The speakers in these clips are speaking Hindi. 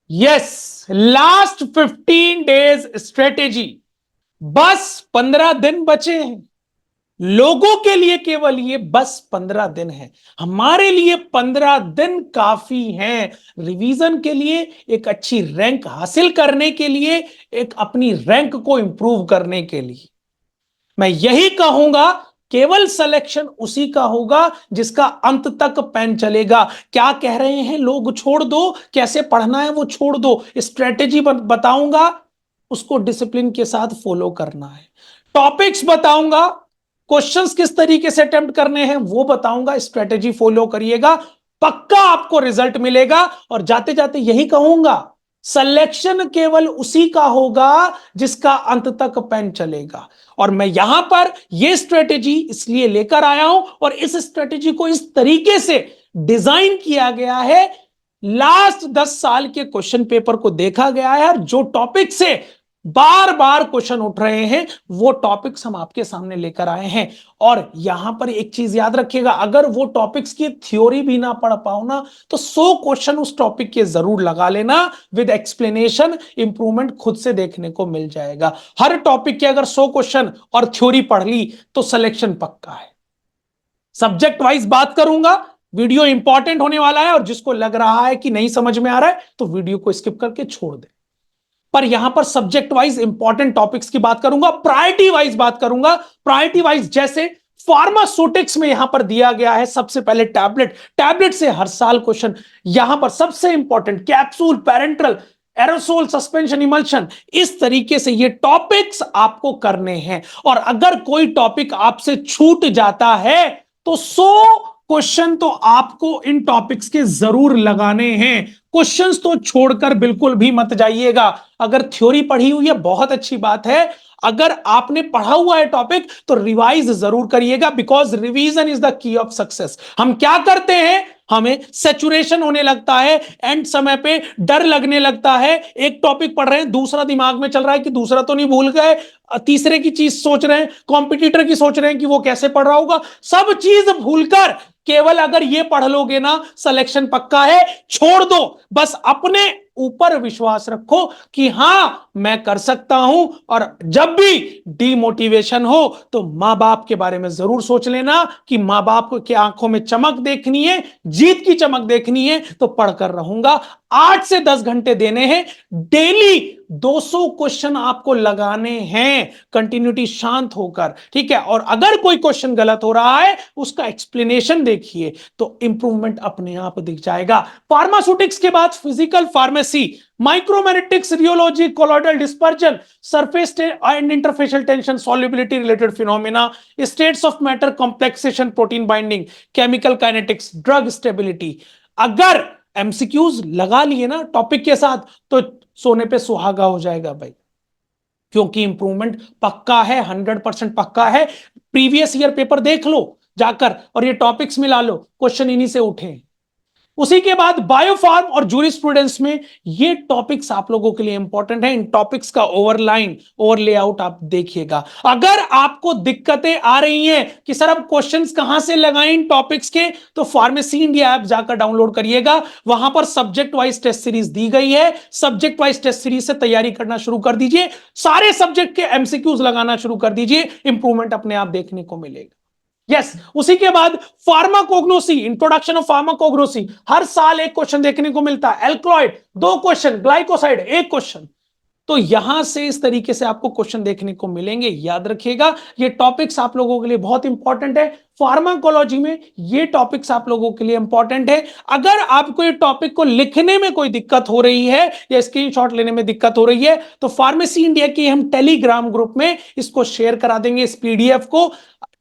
Yes, last 15 days strategy. बस 15 दिन बचे हैं। लोगों के लिए केवल ये बस 15 दिन है। हमारे लिए 15 दिन काफी हैं रिवीजन के लिए, एक अच्छी रैंक हासिल करने के लिए, एक अपनी रैंक को इंप्रूव करने के लिए। मैं यही कहूंगा, केवल सिलेक्शन उसी का होगा जिसका अंत तक पेन चलेगा। क्या कह रहे हैं लोग, छोड़ दो, कैसे पढ़ना है वो छोड़ दो, स्ट्रेटेजी बताऊंगा, उसको डिसिप्लिन के साथ फॉलो करना है। टॉपिक्स बताऊंगा, क्वेश्चंस किस तरीके से अटेम्प्ट करने हैं वो बताऊंगा, स्ट्रेटेजी फॉलो करिएगा, पक्का आपको रिजल्ट मिलेगा। और जाते जाते यही कहूंगा, सिलेक्शन केवल उसी का होगा जिसका अंत तक पेन चलेगा। और मैं यहां पर यह स्ट्रेटेजी इसलिए लेकर आया हूं, और इस स्ट्रेटेजी को इस तरीके से डिजाइन किया गया है, लास्ट 10 साल के क्वेश्चन पेपर को देखा गया है, और जो टॉपिक से बार बार क्वेश्चन उठ रहे हैं वो टॉपिक्स हम आपके सामने लेकर आए हैं। और यहां पर एक चीज याद रखिएगा, अगर वो टॉपिक्स की थ्योरी भी ना पढ़ पाओ ना, तो 100 क्वेश्चन उस टॉपिक के जरूर लगा लेना, विद एक्सप्लेनेशन, इंप्रूवमेंट खुद से देखने को मिल जाएगा। हर टॉपिक के अगर 100 क्वेश्चन और थ्योरी पढ़ ली तो सिलेक्शन पक्का है। सब्जेक्ट वाइज बात करूंगा, वीडियो इंपॉर्टेंट होने वाला है, और जिसको लग रहा है कि नहीं समझ में आ रहा है तो वीडियो को स्किप करके छोड़ दे। पर यहां पर सब्जेक्ट वाइज इंपॉर्टेंट टॉपिक्स की बात करूंगा, प्रायोरिटी वाइज बात करूंगा। प्रायोरिटी वाइज जैसे फार्मास्यूटिक्स में यहां पर दिया गया है सबसे पहले टैबलेट, टैबलेट से हर साल क्वेश्चन। यहां पर सबसे important capsule, parenteral, aerosol, suspension, emulsion, इस तरीके से ये टॉपिक्स आपको करने हैं। और अगर कोई टॉपिक आपसे छूट जाता है तो 100 क्वेश्चन तो आपको इन टॉपिक्स के जरूर लगाने हैं। क्वेश्चंस तो छोड़कर बिल्कुल भी मत जाइएगा। अगर थ्योरी पढ़ी हुई है बहुत अच्छी बात है, अगर आपने पढ़ा हुआ है टॉपिक तो रिवाइज जरूर करिएगा, because revision is the key of success. हम क्या करते हैं, हमें सैचुरेशन होने लगता है, एंड समय पे डर लगने लगता है, एक टॉपिक पढ़ रहे हैं दूसरा दिमाग में चल रहा है कि दूसरा तो नहीं भूल गए, तीसरे की चीज सोच रहे हैं, कॉम्पिटिटर की सोच रहे हैं कि वो कैसे पढ़ रहा होगा, सब चीज भूलकर केवल अगर ये पढ़ लोगे ना, सिलेक्शन पक्का है। छोड़ दो, बस अपने ऊपर विश्वास रखो कि हां मैं कर सकता हूं। और जब भी डीमोटिवेशन हो तो मां बाप के बारे में जरूर सोच लेना कि मां बाप की आंखों में चमक देखनी है, जीत की चमक देखनी है तो पढ़कर रहूंगा। 8 से 10 घंटे देने हैं, डेली 200 क्वेश्चन आपको लगाने हैं, कंटिन्यूटी शांत होकर, ठीक है। और अगर कोई क्वेश्चन गलत हो रहा है उसका एक्सप्लेनेशन देखिए तो इंप्रूवमेंट अपने आप दिख जाएगा। फार्मास्यूटिक्स के बाद physical pharmacy, micromeritics, rheology, colloidal dispersion, surface and interfacial tension, solubility related phenomena, states of matter, complexation, protein binding, chemical kinetics, drug stability. अगर एमसीक्यूज लगा लिए ना टॉपिक के साथ तो सोने पे सुहागा हो जाएगा भाई, क्योंकि इंप्रूवमेंट पक्का है, 100% पक्का है। प्रीवियस ईयर पेपर देख लो जाकर और ये टॉपिक्स मिला लो, क्वेश्चन इन्हीं से उठे। उसी के बाद बायोफार्म और जूरिस्प्रूडेंस में ये टॉपिक्स आप लोगों के लिए इंपॉर्टेंट है। इन टॉपिक्स का ओवरलाइन, ओवर लेआउट आप देखिएगा। अगर आपको दिक्कतें आ रही हैं कि सर अब क्वेश्चंस कहां से लगाएं इन टॉपिक्स के, तो फार्मेसी इंडिया ऐप जाकर डाउनलोड करिएगा। वहां पर सब्जेक्ट वाइज टेस्ट सीरीज दी गई है, सब्जेक्ट वाइज टेस्ट सीरीज से तैयारी करना शुरू कर दीजिए, सारे सब्जेक्ट के एमसीक्यूज लगाना शुरू कर दीजिए, इंप्रूवमेंट अपने आप देखने को मिलेगा। यस उसी के बाद फार्माकोग्नोसी, इंट्रोडक्शन ऑफ फार्माकोग्नोसी, हर साल एक क्वेश्चन देखने को मिलता है। Alkaloid 2 question, glycoside 1 question. तो यहां से इस तरीके से आपको क्वेश्चन देखने को मिलेंगे। याद रखिएगा ये टॉपिक्स आप लोगों के लिए बहुत इंपॉर्टेंट है। फार्माकोलॉजी में ये टॉपिक्स आप लोगों के लिए इंपॉर्टेंट है। अगर आपको ये टॉपिक को लिखने में कोई दिक्कत हो रही है या स्क्रीनशॉट लेने में दिक्कत हो रही है तो फार्मेसी इंडिया के हम टेलीग्राम ग्रुप में इसको शेयर करा देंगे, इस पीडीएफ को।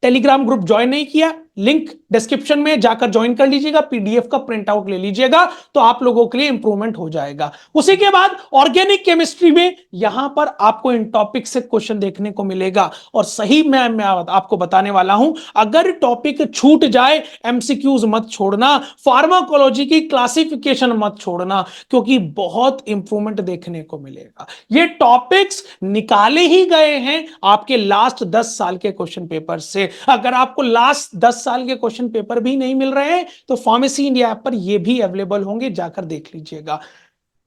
टेलीग्राम ग्रुप ज्वाइन नहीं किया, लिंक डिस्क्रिप्शन में जाकर ज्वाइन कर लीजिएगा, पीडीएफ का प्रिंट आउट ले लीजिएगा, तो आप लोगों के लिए इंप्रूवमेंट हो जाएगा। उसी के बाद ऑर्गेनिक केमिस्ट्री में यहां पर आपको इन टॉपिक से क्वेश्चन देखने को मिलेगा। और सही मैं आपको बताने वाला हूं, अगर टॉपिक छूट जाए एमसीक्यूज मत छोड़ना, फार्माकोलॉजी की क्लासिफिकेशन मत छोड़ना, क्योंकि बहुत इंप्रूवमेंट देखने को मिलेगा। ये टॉपिक्स निकाले ही गए हैं आपके लास्ट 10 साल के क्वेश्चन पेपर से। अगर आपको लास्ट 10 साल के क्वेश्चन पेपर भी नहीं मिल रहे हैं तो फार्मेसी इंडिया ऐप पर ये भी अवेलेबल होंगे, जाकर देख लीजिएगा।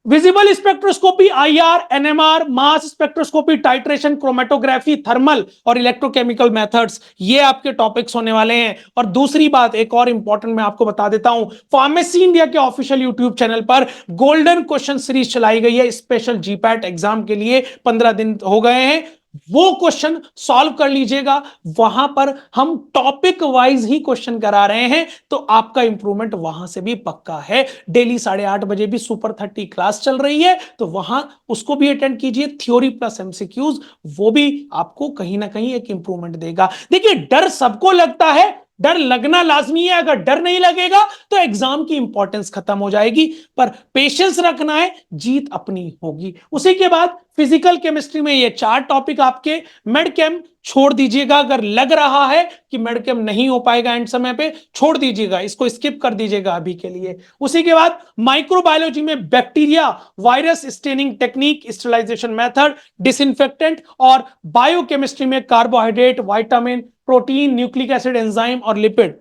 Visible spectroscopy, IR, NMR, mass spectroscopy, titration, chromatography, thermal और इलेक्ट्रोकेमिकल मेथड्स, ये आपके टॉपिक्स होने वाले हैं। और दूसरी बात एक और इंपॉर्टेंट मैं आपको बता देता हूं, फार्मेसी इंडिया के ऑफिशियल यूट्यूब चैनल पर गोल्डन क्वेश्चन सीरीज चलाई गई है स्पेशल जीपैट एग्जाम के लिए। 15 दिन हो गए हैं, वो क्वेश्चन सॉल्व कर लीजिएगा। वहां पर हम टॉपिक वाइज ही क्वेश्चन करा रहे हैं, तो आपका इंप्रूवमेंट वहां से भी पक्का है। डेली 8:30 बजे भी सुपर 30 क्लास चल रही है, तो वहां उसको भी अटेंड कीजिए। थ्योरी प्लस एमसीक्यूज, वो भी आपको कहीं ना कहीं एक इंप्रूवमेंट देगा। देखिए, डर सबको लगता है, डर लगना लाजमी है। अगर डर नहीं लगेगा तो एग्जाम की इंपॉर्टेंस खत्म हो जाएगी। पर पेशेंस रखना है, जीत अपनी होगी। उसी के बाद फिजिकल केमिस्ट्री में ये 4 टॉपिक आपके। मेड केम छोड़ दीजिएगा, अगर लग रहा है कि मेड केम नहीं हो पाएगा एंड समय पे, छोड़ दीजिएगा, इसको स्किप कर दीजिएगा अभी के लिए। उसी के बाद माइक्रोबायोलॉजी में bacteria, virus staining technique, sterilization method, disinfectant, और बायोकेमिस्ट्री में carbohydrate, vitamin, protein, nucleic acid, enzyme और लिपिड,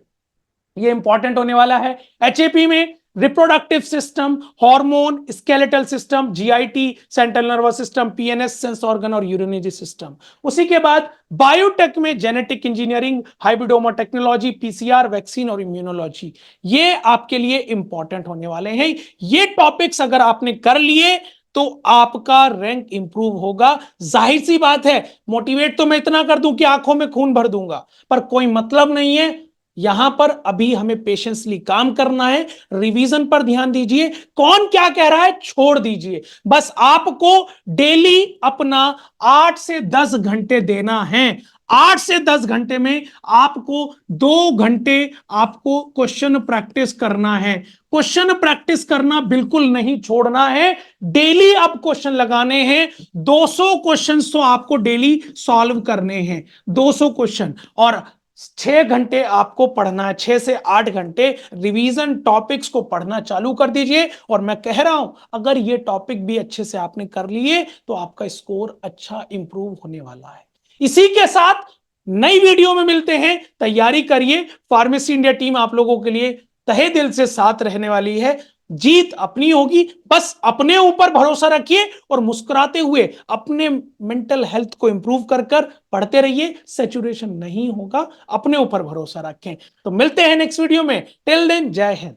ये इंपॉर्टेंट होने वाला है। एचएपी में reproductive system, hormone, skeletal system, GIT, central nervous system, PNS, sense organ और यूरिनरी सिस्टम। उसी के बाद बायोटेक में genetic engineering, hybridoma technology, PCR, vaccine और इम्यूनोलॉजी, ये आपके लिए इंपॉर्टेंट होने वाले हैं। ये टॉपिक्स अगर आपने कर लिए तो आपका रैंक इंप्रूव होगा। जाहिर सी बात है, मोटिवेट तो मैं इतना कर दूं कि आंखों में खून भर दूंगा, पर कोई मतलब नहीं है। यहां पर अभी हमें पेशेंसली काम करना है, रिवीजन पर ध्यान दीजिए। कौन क्या कह रहा है छोड़ दीजिए, बस आपको डेली अपना 8 से 10 घंटे देना है। 8 से 10 घंटे में आपको 2 घंटे आपको क्वेश्चन प्रैक्टिस करना है। क्वेश्चन प्रैक्टिस करना बिल्कुल नहीं छोड़ना है। डेली आप क्वेश्चन लगाने हैं। 200 क्वेश्चंस तो आपको डेली सॉल्व करने हैं, 200 क्वेश्चन। और 6 घंटे आपको पढ़ना है, 6 से 8 घंटे रिवीजन टॉपिक्स को पढ़ना चालू कर दीजिए। और मैं कह रहा हूं, अगर ये टॉपिक भी अच्छे से आपने कर लिए तो आपका स्कोर अच्छा इंप्रूव होने वाला है। इसी के साथ नई वीडियो में मिलते हैं, तैयारी करिए। फार्मेसी इंडिया टीम आप लोगों के लिए तहे दिल से साथ रहने वाली है। जीत अपनी होगी, बस अपने ऊपर भरोसा रखिए और मुस्कुराते हुए अपने मेंटल हेल्थ को इंप्रूव कर कर पढ़ते रहिए। सैचुरेशन नहीं होगा, अपने ऊपर भरोसा रखें। तो मिलते हैं नेक्स्ट वीडियो में। टिल देन, जय हिंद।